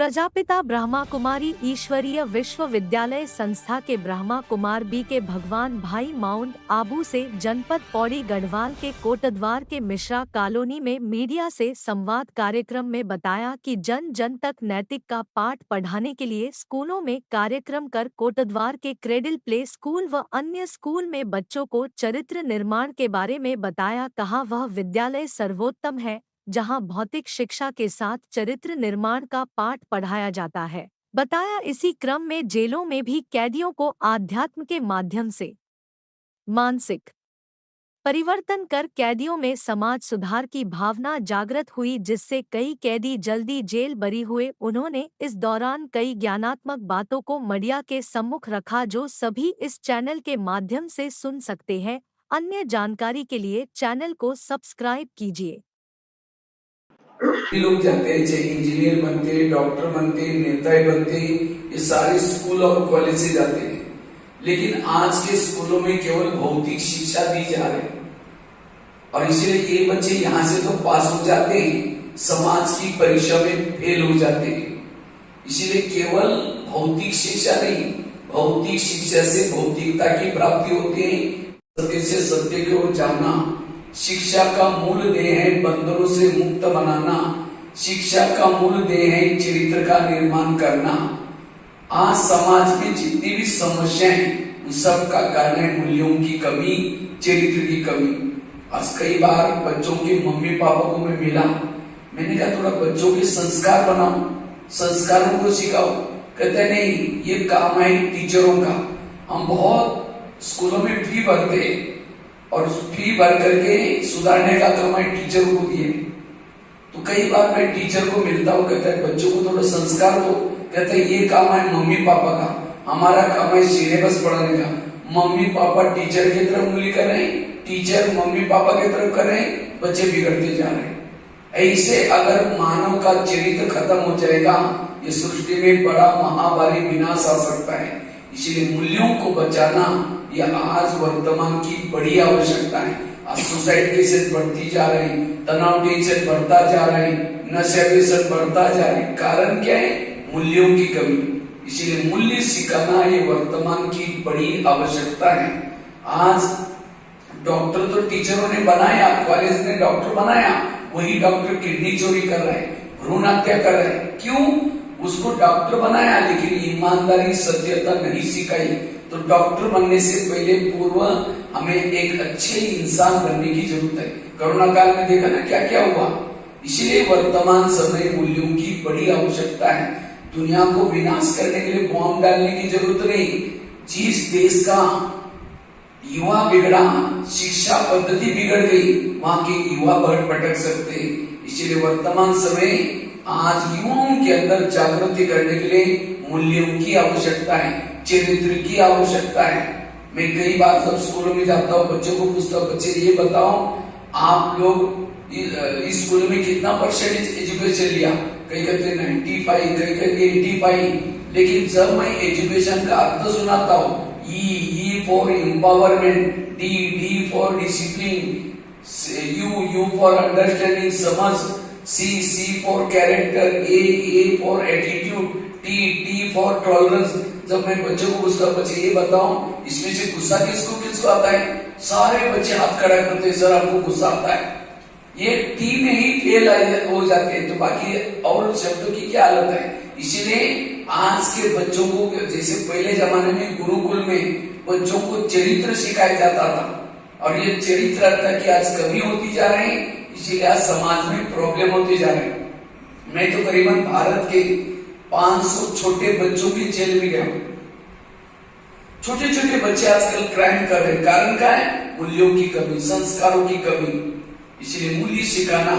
प्रजापिता ब्रह्मा कुमारी ईश्वरीय विश्वविद्यालय संस्था के ब्रह्मा कुमार बी के भगवान भाई माउंट आबू से जनपद पौड़ी गढ़वाल के कोटद्वार के मिश्रा कॉलोनी में मीडिया से संवाद कार्यक्रम में बताया कि जन जन तक नैतिक का पाठ पढ़ाने के लिए स्कूलों में कार्यक्रम कर कोटद्वार के क्रेडिल प्ले स्कूल व अन्य स्कूल में बच्चों को चरित्र निर्माण के बारे में बताया। कहा वह विद्यालय सर्वोत्तम है जहां भौतिक शिक्षा के साथ चरित्र निर्माण का पाठ पढ़ाया जाता है। बताया इसी क्रम में जेलों में भी कैदियों को आध्यात्म के माध्यम से मानसिक परिवर्तन कर कैदियों में समाज सुधार की भावना जागृत हुई, जिससे कई कैदी जल्दी जेल बरी हुए। उन्होंने इस दौरान कई ज्ञानात्मक बातों को मीडिया के सम्मुख रखा जो सभी इस चैनल के माध्यम से सुन सकते हैं। अन्य जानकारी के लिए चैनल को सब्सक्राइब कीजिए। लोग जाते हैं, चाहे इंजीनियर बनते, डॉक्टर बनते, नेता बनते, ये सारे स्कूल और कॉलेज से जाते हैं। लेकिन आज के स्कूलों में केवल भौतिक शिक्षा दी जा रही है और इसलिए ये बच्चे यहाँ से तो पास हो जाते हैं, समाज की परीक्षा में फेल हो जाते हैं। इसीलिए केवल भौतिक शिक्षा नहीं, भौतिक शिक्षा से भौतिकता की प्राप्ति होती है। सत्य से सत्य की ओर जाना, शिक्षा का मूल ध्येय है बंधनों से मुक्त बनाना, शिक्षा का मूल ध्येय है चरित्र का निर्माण करना। आज समाज में जितनी भी समस्याएं हैं उन सब का कारण है मूल्यों की कमी, चरित्र की कमी। आज कई बार बच्चों के मम्मी पापा को मैं मिला, मैंने कहा थोड़ा बच्चों के संस्कार बनाओ, संस्कारों को सिखाओ। कहते नहीं, ये काम है टीचरों का। हम बहुत स्कूलों में फी भरते हैं और फी भर करके सुधारने का काम है टीचरों को दिए। तो कई बार मैं टीचर को मिलता हूँ, कहता है बच्चों को थोड़ा संस्कार दो। कहते हैं ये काम है मम्मी पापा का, हमारा काम है सिलेबस पढ़ाने का। मम्मी पापा टीचर की तरफ उंगली कर रहे हैं, टीचर मम्मी पापा की तरफ कर रहे हैं, बच्चे बिगड़ते जा रहे हैं। ऐसे अगर मानव का चरित्र खत्म हो जाएगा, ये सृष्टि में बड़ा महाभारी विनाश आ सकता है। इसीलिए मूल्यों को बचाना यह आज वर्तमान की बड़ी आवश्यकता है। आज सुसाइड केसेस बढ़ती जा रहे हैं, तनाव टेंशन बढ़ता जा रहा है, नशा व्यसन बढ़ता जा रहा है। कारण क्या है? मूल्यों की कमी। इसीलिए मूल्य सिखाना ये वर्तमान की बड़ी आवश्यकता है। आज डॉक्टर तो टीचरों ने बनाया, कॉलेज ने डॉक्टर बनाया, वही डॉक्टर किडनी चोरी कर रहे हैं, भ्रूण हत्या कर रहे हैं। क्यों? उसको डॉक्टर बनाया लेकिन ईमानदारी सत्यता नहीं सिखाई। तो डॉक्टर बनने से पहले पूर्व हमें एक अच्छे इंसान बनने की जरूरत है। कोरोना काल में देखा ना क्या क्या हुआ। इसलिए वर्तमान समय मूल्यों की बड़ी आवश्यकता है। दुनिया को विनाश करने के लिए बॉम्ब डालने की जरूरत नहीं। जिस देश का युवा बिगड़ा, शिक्षा पद्धति बिगड़ गई, वहां के युवा भटक सकते। इसलिए वर्तमान समय आज युवाओं के अंदर जागृति करने के लिए मूल्यों की आवश्यकता है, चरित्र की आवश्यकता है। मैं कई बार जब स्कूलों में जाता हूँ, बच्चों को पूछता हूँ, बच्चे ये बताओ आप लोग इस स्कूल में कितना परसेंटेज एजुकेशन लिया? कई कहते 95, कई कहते 85। लेकिन जब मैं एजुकेशन का अर्थ सुनाता हूँ, E for empowerment, D for discipline, U for understanding समझ, C for character, A for attitude, T for tolerance. जब मैं बच्चों को पूछता हूँ बच्चे ये बताओ इसमें से गुस्सा किसको आता है? सारे बच्चे हाथ खड़ा करते हैं, सर आपको गुस्सा आता है। ये T में ही फेल हो जाते हैं, तो बाकी और शब्दों की क्या हालत है? इसीलिए आज के बच्चों को, जैसे पहले जमाने में गुरुकुल में बच्चों को चरित्र सिखाया जाता था और ये चरित्र की आज कमी होती जा रही है। इसीलिए आज समाज में प्रॉब्लम होती जा रही है। मैं तो करीबन भारत के 500 छोटे बच्चों की जेल में गया। छोटे छोटे बच्चे आजकल क्राइम कर रहे हैं। कारण क्या है? मूल्यों की कमी, संस्कारों की कमी। इसलिए मूल्य सिखाना।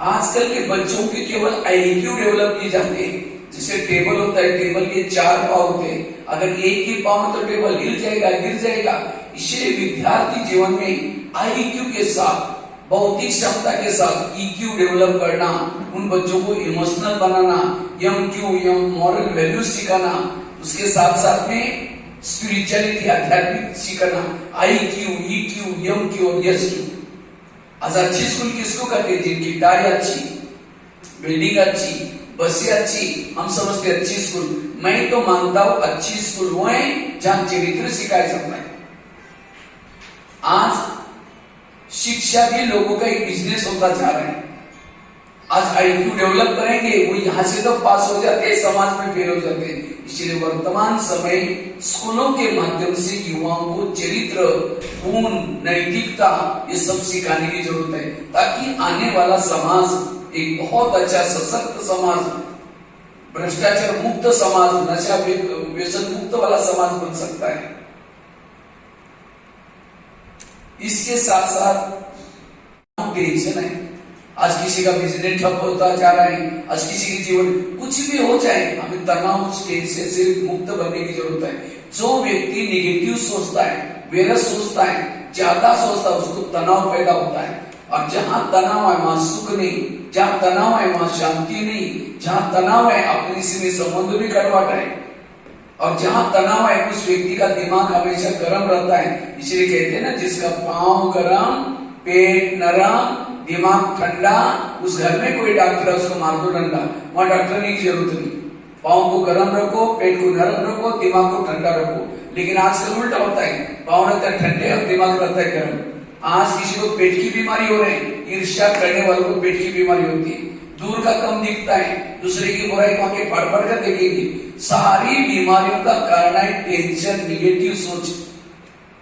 आजकल के बच्चों के केवल IQ डेवलप किए जाते हैं। जैसे टेबल होता है, टेबल के 4 पांव होते हैं, अगर एक ही पांव में तो टेबल हिल जाएगा, गिर जाएगा। इसलिए विद्यार्थी जीवन में IQ के साथ, बौद्धिक क्षमता के साथ EQ डेवलप करना, उन बच्चों को इमोशनल बनाना, मॉरल वैल्यूज सिखाना, उसके साथ साथ में स्पिरिचुअलिटी, आध्यात्मिक सिखाना, IQ, EQ, MQ और SQ। आज अच्छी स्कूल किसको कहते हैं? जिनकी गाड़ी अच्छी, बिल्डिंग अच्छी, बसें अच्छी, हम समझते अच्छी स्कूल। मैं तो मानता हूं अच्छी स्कूल वो है जहां चरित्र सिखाया जाता है। आज शिक्षा भी लोगों का एक बिजनेस होता जा रहा है। आज आईक्यू डेवलप करेंगे, वो यहां से तो पास हो जाते हैं, समाज में फेल हो जाते हैं। इसलिए वर्तमान समय स्कूलों के माध्यम से युवाओं को चरित्र, गुण, नैतिकता ये सब सिखाने की जरूरत है, ताकि आने वाला समाज एक बहुत अच्छा सशक्त समाज, भ्रष्टाचार मुक्त समाज, नशा व्यसन मुक्त वाला समाज बन सकता है। इसके साथ साथ टेंशन है। आज किसी का बिजनेस ठप होता जा रहा है, आज किसी के जीवन कुछ भी हो जाए, हमें तनाव टेंशन से मुक्त बनने की जरूरत है। जो व्यक्ति निगेटिव सोचता है, वेरस सोचता है, ज्यादा सोचता है, उसको तनाव पैदा होता है। और जहां तनाव है वहां सुख नहीं, जहां तनाव है वहां शांति नहीं, जहां तनाव है अपने से संबंध भी कड़वाट है, और जहां तनाव है उस व्यक्ति का दिमाग हमेशा गर्म रहता है। इसलिए कहते हैं ना, जिसका पांव गर्म, पेट नरम, दिमाग ठंडा, उस घर में कोई डॉक्टर है उसको मार दो डंडा, वहां डॉक्टर की जरूरत नहीं। पाँव को गर्म रखो, पेट को नरम रखो, दिमाग को ठंडा रखो। लेकिन आजकल उल्टा होता है, पाँव रहता है ठंडे और दिमाग रहता है गर्म। आज किसी को पेट की बीमारी हो रही है, ईर्ष्या करने वालों को पेट की बीमारी होती है, दूर का कम दिखता है, दूसरे की बुराई को आके पढ़ पढ़ कर देखेगी। सारी बीमारियों का कारण है टेंशन, निगेटिव सोच।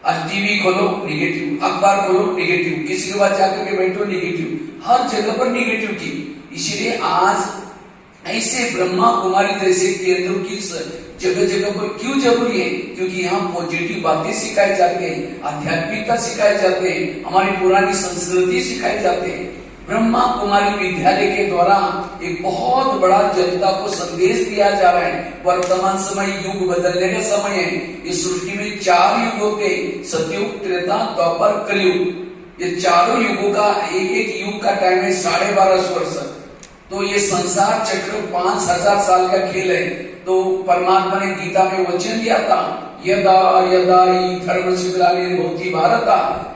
आज टीवी खोलो निगेटिव, अखबार खोलो निगेटिव, किसी के पास जाकर के बैठो निगेटिव, हर जगह पर निगेटिव की। इसीलिए आज ऐसे ब्रह्मा कुमारी जैसे केंद्रों की जगह जगह पर क्यों जरूरी है? क्योंकि यहाँ पॉजिटिव बातें सिखाई जाती है, आध्यात्मिकता सिखाई जाते हैं, हमारी पुरानी संस्कृति सिखाई जाते हैं। ब्रह्मा कुमारी विद्यालय के द्वारा एक बहुत बड़ा जनता को संदेश दिया जा रहा है। वर्तमान समय युग बदलने का समय है। इस सृष्टि में 4 युग होते, सतयुग, त्रेता, द्वापर, कलयुग। ये चारों युगों का एक एक युग का टाइम है 12.5 वर्ष। तो ये संसार चक्र 5000 साल का खेल है। तो परमात्मा ने गीता में वचन दिया था, यदा यदा ही धर्म से ग्लानि भारत,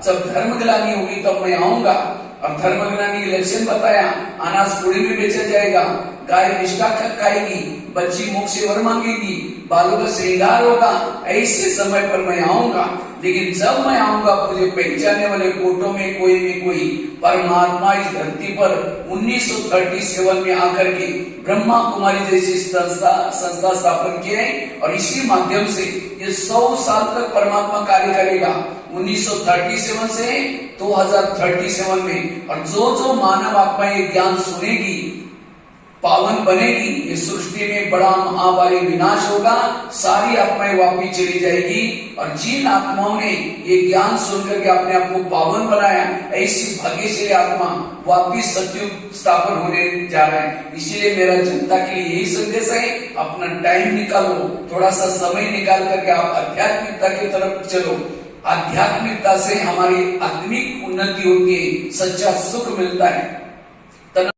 जब धर्म ग्लानि होगी तब मैं आऊंगा। और धर्म ग्लानि के लक्षण बताया, अनाज पूरी में बेचा जाएगा, गाय निष्ठा खाएगी, बच्ची मुख से वर मांगेगी, बालों का श्रृंगार होगा। ऐसे समय पर मैं आऊंगा। लेकिन जब मैं आऊंगा मुझे पहचानने वाले कोटों में कोई परमात्मा इस धरती पर 1937 में आकर के ब्रह्मा कुमारी जैसी संस्था स्थापन किए है। और इसी माध्यम से ये 100 साल तक परमात्मा कार्य करेगा, 1937 से 2037 में। और जो मानव आत्मा ये ज्ञान सुनेगी, पावन बनेगी, ये सृष्टि में बड़ा महाभारी विनाश होगा, सारी आत्माएं वापिस चली जाएगी। और जिन आत्माओं ने ये ज्ञान सुनकर के अपने आप को पावन बनाया, ऐसी भाग्यशाली आत्मा वापिस सतयुग स्थापन होने जा रहा है। इसीलिए मेरा जनता के लिए यही संदेश है, अपना टाइम निकालो, थोड़ा सा समय निकाल करके आप आध्यात्मिकता की तरफ चलो। आध्यात्मिकता से हमारी आत्मिक उन्नति होती है, सच्चा सुख मिलता है।